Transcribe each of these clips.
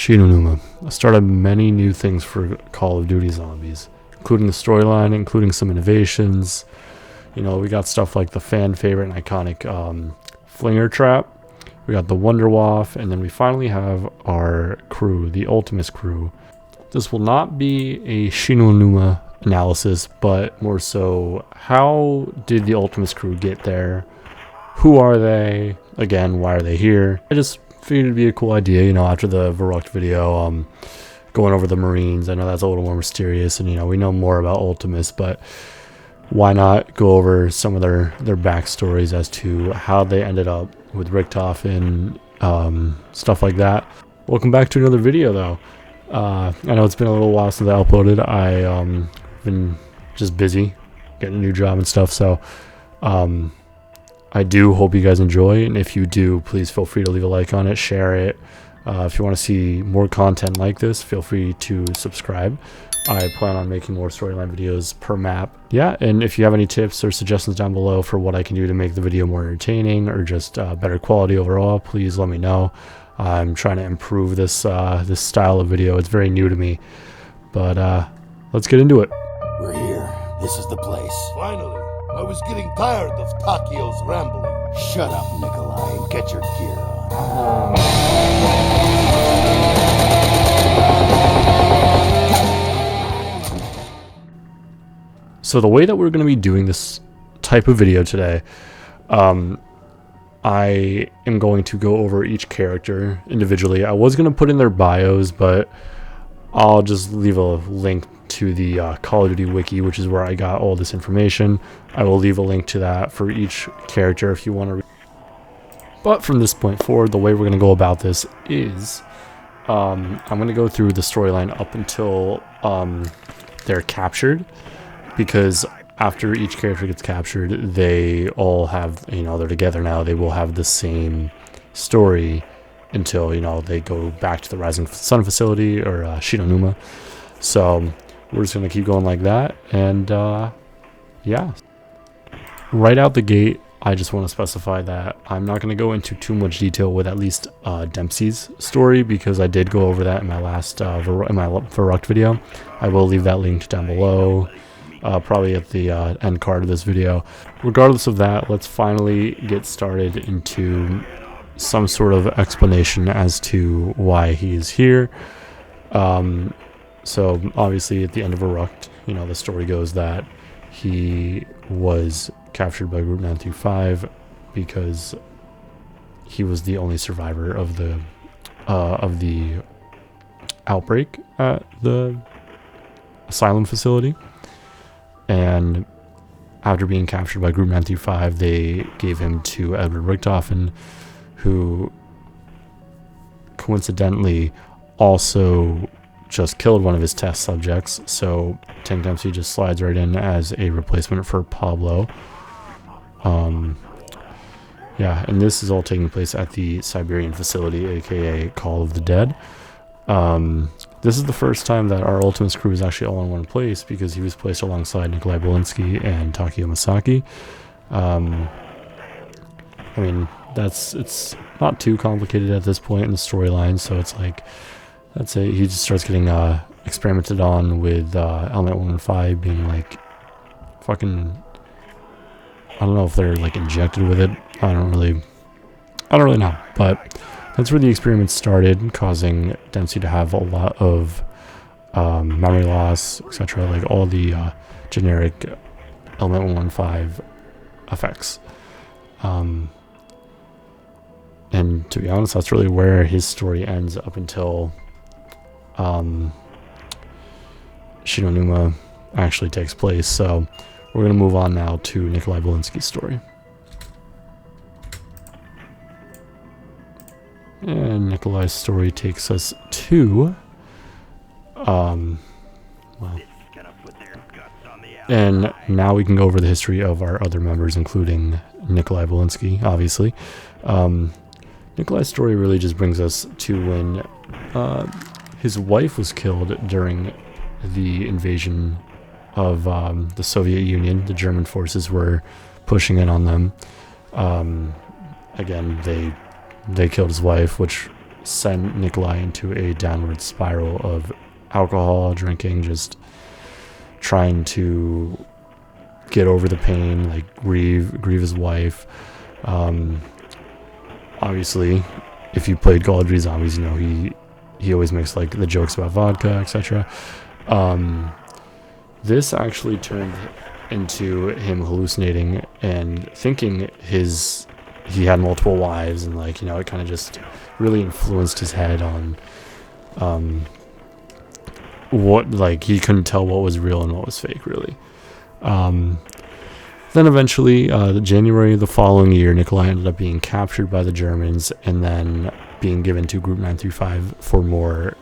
Shi No Numa started many new things for Call of Duty Zombies, including the storyline, including some innovations. You know, we got stuff like the fan favorite and iconic Flinger Trap. We got the Wonder Waff, and then we finally have our crew, the Ultimis crew. This will not be a Shi No Numa analysis, but more so, how did the Ultimis crew get there? Who are they? Again, why are they here? I just figured it'd be a cool idea, you know, after the Verrucht video, going over the Marines. I know that's a little more mysterious, and, you know, we know more about Ultimis, but why not go over some of their backstories as to how they ended up with Richtofen and stuff like that. Welcome back to another video, though. I know it's been a little while since I uploaded. I been just busy getting a new job and stuff, so I do hope you guys enjoy, and if you do, please feel free to leave a like on it, share it. If you want to see more content like this, feel free to subscribe. I plan on making more storyline videos per map. Yeah, and if you have any tips or suggestions down below for what I can do to make the video more entertaining or just better quality overall, please let me know. I'm trying to improve this this style of video. It's very new to me, but let's get into it. We're here. This is the place. Finally, I was getting tired of Takio's rambling. Shut up, Nikolai, and get your gear on. So the way that we're going to be doing this type of video today, I am going to go over each character individually. I was going to put in their bios, but I'll just leave a link to the Call of Duty wiki, which is where I got all this information. I will leave a link to that for each character if you want to read. But from this point forward, the way we're going to go about this is I'm going to go through the storyline up until they're captured, because after each character gets captured, they all have, you know, they're together now. They will have the same story until, you know, they go back to the Rising Sun facility or Shi No Numa. So we're just going to keep going like that. And yeah, right out the gate, I just want to specify that I'm not going to go into too much detail with at least Dempsey's story, because I did go over that in my last Verrucht video. I will leave that linked down below. Probably at the end card of this video. Regardless of that, let's finally get started into some sort of explanation as to why he's here. So obviously at the end of Verrucht, you know, the story goes that he was captured by Group 935 because he was the only survivor of the outbreak at the asylum facility. And after being captured by Group 935, they gave him to Edward Richtofen, who coincidentally also just killed one of his test subjects. So Tank Dempsey just slides right in as a replacement for Pablo. Yeah, and this is all taking place at the Siberian facility, aka Call of the Dead. This is the first time that our Ultimis crew is actually all in one place, because he was placed alongside Nikolai Belinsky and Takio Masaki. I mean, it's not too complicated at this point in the storyline, so it's like, that's it. He just starts getting experimented on with Element 115 being like fucking, I don't know if they're like injected with it. I don't really know, but that's where the experiment started, causing Dempsey to have a lot of memory loss, etc., like all the generic Element 115 effects. And to be honest, that's really where his story ends up until Shi No Numa actually takes place. So we're going to move on now to Nikolai Belinsky's story. And Nikolai's story takes us to, well, and now we can go over the history of our other members, including Nikolai Belinsky, obviously. Nikolai's story really just brings us to when his wife was killed during the invasion of the Soviet Union. The German forces were pushing in on them. Again, they killed his wife, which sent Nikolai into a downward spiral of alcohol drinking, just trying to get over the pain, like grieve his wife. Obviously, if you played Call of Duty Zombies, you know he always makes like the jokes about vodka, etc. This actually turned into him hallucinating and thinking he had multiple wives, and like, you know, it kind of just really influenced his head on what, like, he couldn't tell what was real and what was fake, really. Then eventually, January the following year, Nikolai ended up being captured by the Germans and then being given to Group 935 for more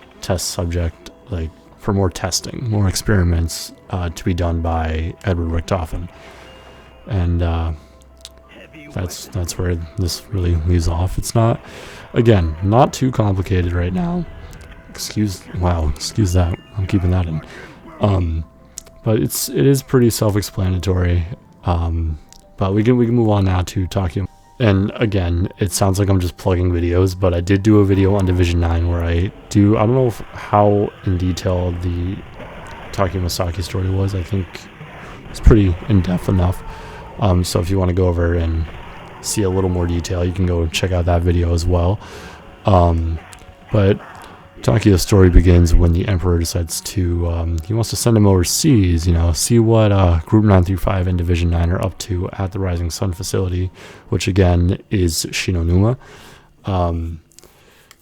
for more testing, more experiments to be done by Edward Richtofen. And that's where this really leaves off. It's not too complicated right now. Excuse that. I'm keeping that in. But it is pretty self-explanatory. But we can move on now to talking. And again, it sounds like I'm just plugging videos, but I did do a video on Division 9 where I don't know how in detail the Takeo Masaki story was. I think it's pretty in-depth enough. So if you want to go over and see a little more detail, you can go check out that video as well. But Takeo's story begins when the Emperor decides to, he wants to send him overseas, you know, see what Group 935 and Division 9 are up to at the Rising Sun facility, which again is Shi No Numa.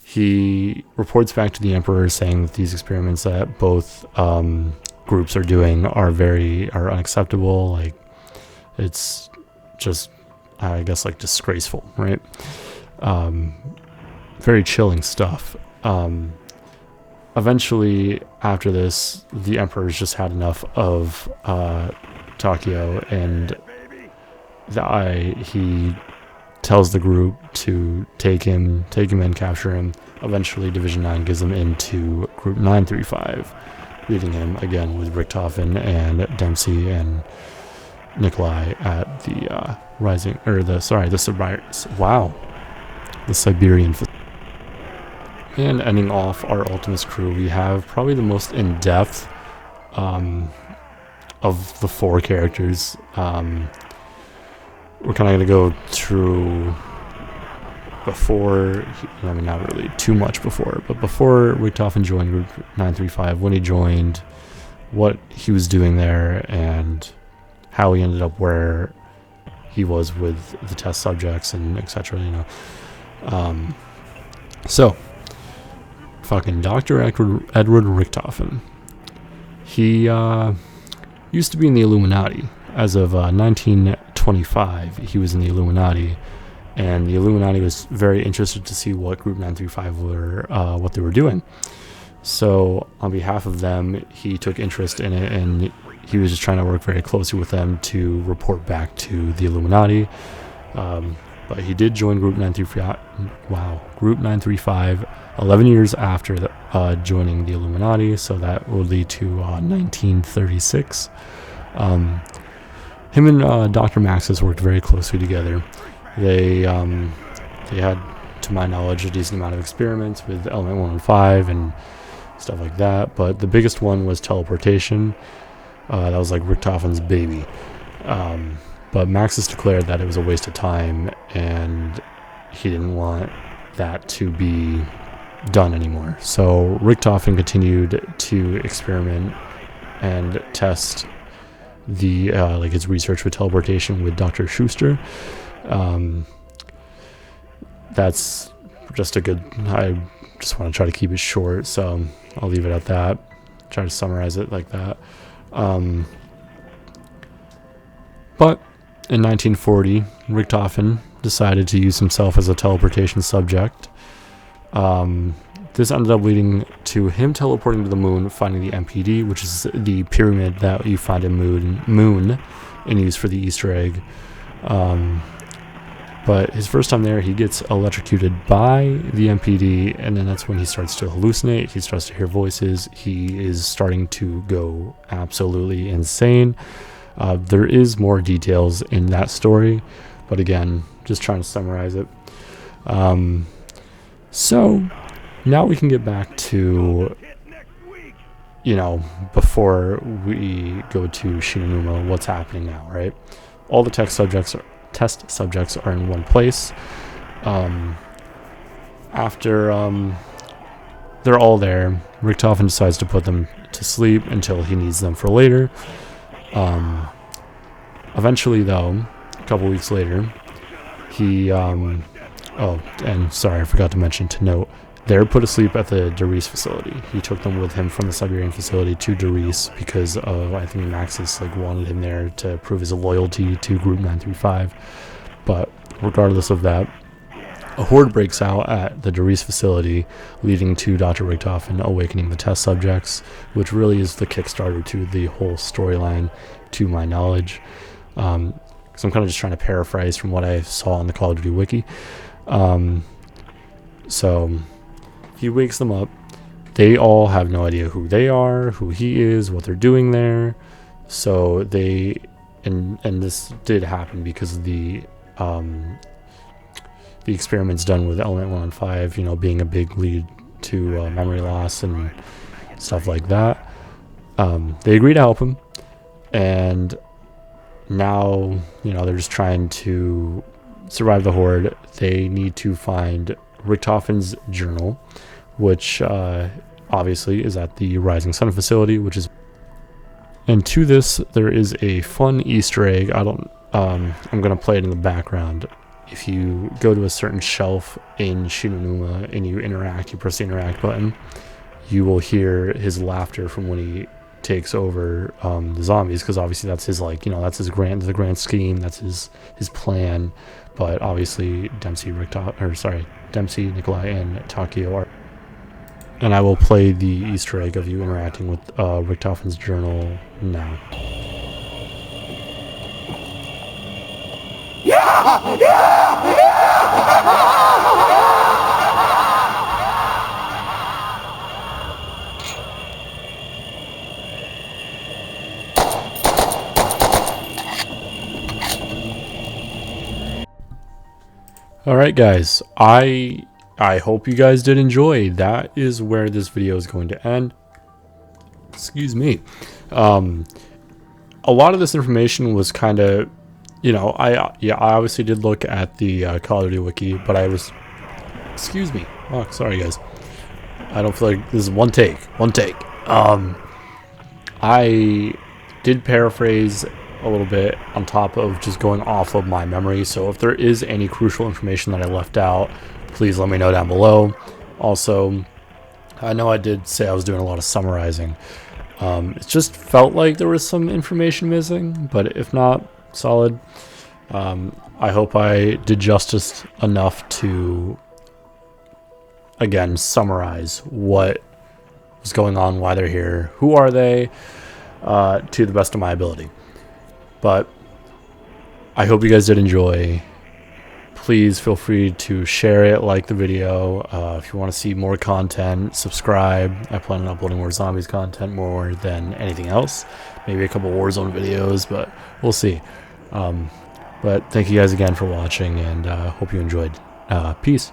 He reports back to the Emperor saying that these experiments that both groups are doing are unacceptable. Like, it's just, I guess, like, disgraceful, right? Very chilling stuff. Eventually, after this, the Emperor's just had enough of Takeo, and he tells the group to take him in, capture him. Eventually, Division 9 gives him into Group 935, leaving him again with Richtofen and Dempsey and Nikolai at the Siberian facility. And ending off our Ultimis crew, we have probably the most in-depth of the four characters. We're kind of going to go through not really too much before, but before Richtofen joined Group 935, when he joined, what he was doing there, and how he ended up where he was with the test subjects and etc. You know, so. Fucking Dr. Edward Richtofen. He used to be in the Illuminati. As of 1925, he was in the Illuminati, and the Illuminati was very interested to see what Group 935 what they were doing. So, on behalf of them, he took interest in it, and he was just trying to work very closely with them to report back to the Illuminati. But he did join Group 935 11 years after joining the Illuminati, so that will lead to 1936. Him and Dr. Maxis worked very closely together. They had, to my knowledge, a decent amount of experiments with Element 115 and stuff like that, but the biggest one was teleportation. That was like Richtofen's baby. But Maxis declared that it was a waste of time, and he didn't want that to be done anymore. So Richtofen continued to experiment and test the his research with teleportation with Dr. Schuster. That's just I just want to try to keep it short, so I'll leave it at that. Try to summarize it like that. But in 1940, Richtofen decided to use himself as a teleportation subject. This ended up leading to him teleporting to the moon, finding the MPD, which is the pyramid that you find in Moon and used for the Easter egg. But his first time there, he gets electrocuted by the MPD, and then that's when he starts to hallucinate. He starts to hear voices. He is starting to go absolutely insane. There is more details in that story, but again, just trying to summarize it. So Now we can get back to, you know, before we go to Shi No Numa, what's happening now, right? All the test subjects are in one place. After they're all there, Richtofen decides to put them to sleep until he needs them for later. Eventually, though, a couple weeks later, he oh, and sorry, I forgot to mention to note, they're put asleep at the Darice facility. He took them with him from the Siberian facility to Darice because of, I think Maxis wanted him there to prove his loyalty to Group 935. But regardless of that, a horde breaks out at the Darice facility, leading to Dr. Richtofen awakening the test subjects, which really is the Kickstarter to the whole storyline, to my knowledge. So I'm kind of just trying to paraphrase from what I saw on the Call of Duty wiki. So he wakes them up. They all have no idea who they are, who he is, what they're doing there. So they, and this did happen because of the experiments done with Element 115, you know, being a big lead to memory loss and stuff like that. They agree to help him, and now, you know, they're just trying to survive the horde. They need to find Richtofen's journal, which obviously is at the Rising Sun facility, which is, and to this there is a fun Easter egg. I'm gonna play it in the background. If you go to a certain shelf in Shi No Numa and you press the interact button, you will hear his laughter from when he takes over the zombies, because obviously that's his, like, you know, that's his grand scheme, that's his plan. But obviously Dempsey, Nikolai, and Takio are. And I will play the Easter egg of you interacting with Richtofen's journal now. Alright guys, I hope you guys did enjoy. That is where this video is going to end. Excuse me. A lot of this information was kind of, you know, I obviously did look at the Call of Duty wiki, but I was, excuse me. Oh, sorry guys. I don't feel like this is one take. I did paraphrase a little bit on top of just going off of my memory, so if there is any crucial information that I left out, please let me know down below. Also, I know I did say I was doing a lot of summarizing. It just felt like there was some information missing, but if not, solid. I hope I did justice enough to, again, summarize what was going on, why they're here, who are they, to the best of my ability. But I hope you guys did enjoy. Please feel free to share it, like the video. If you want to see more content, subscribe. I plan on uploading more zombies content more than anything else. Maybe a couple Warzone videos, but we'll see. But thank you guys again for watching, and hope you enjoyed. Peace.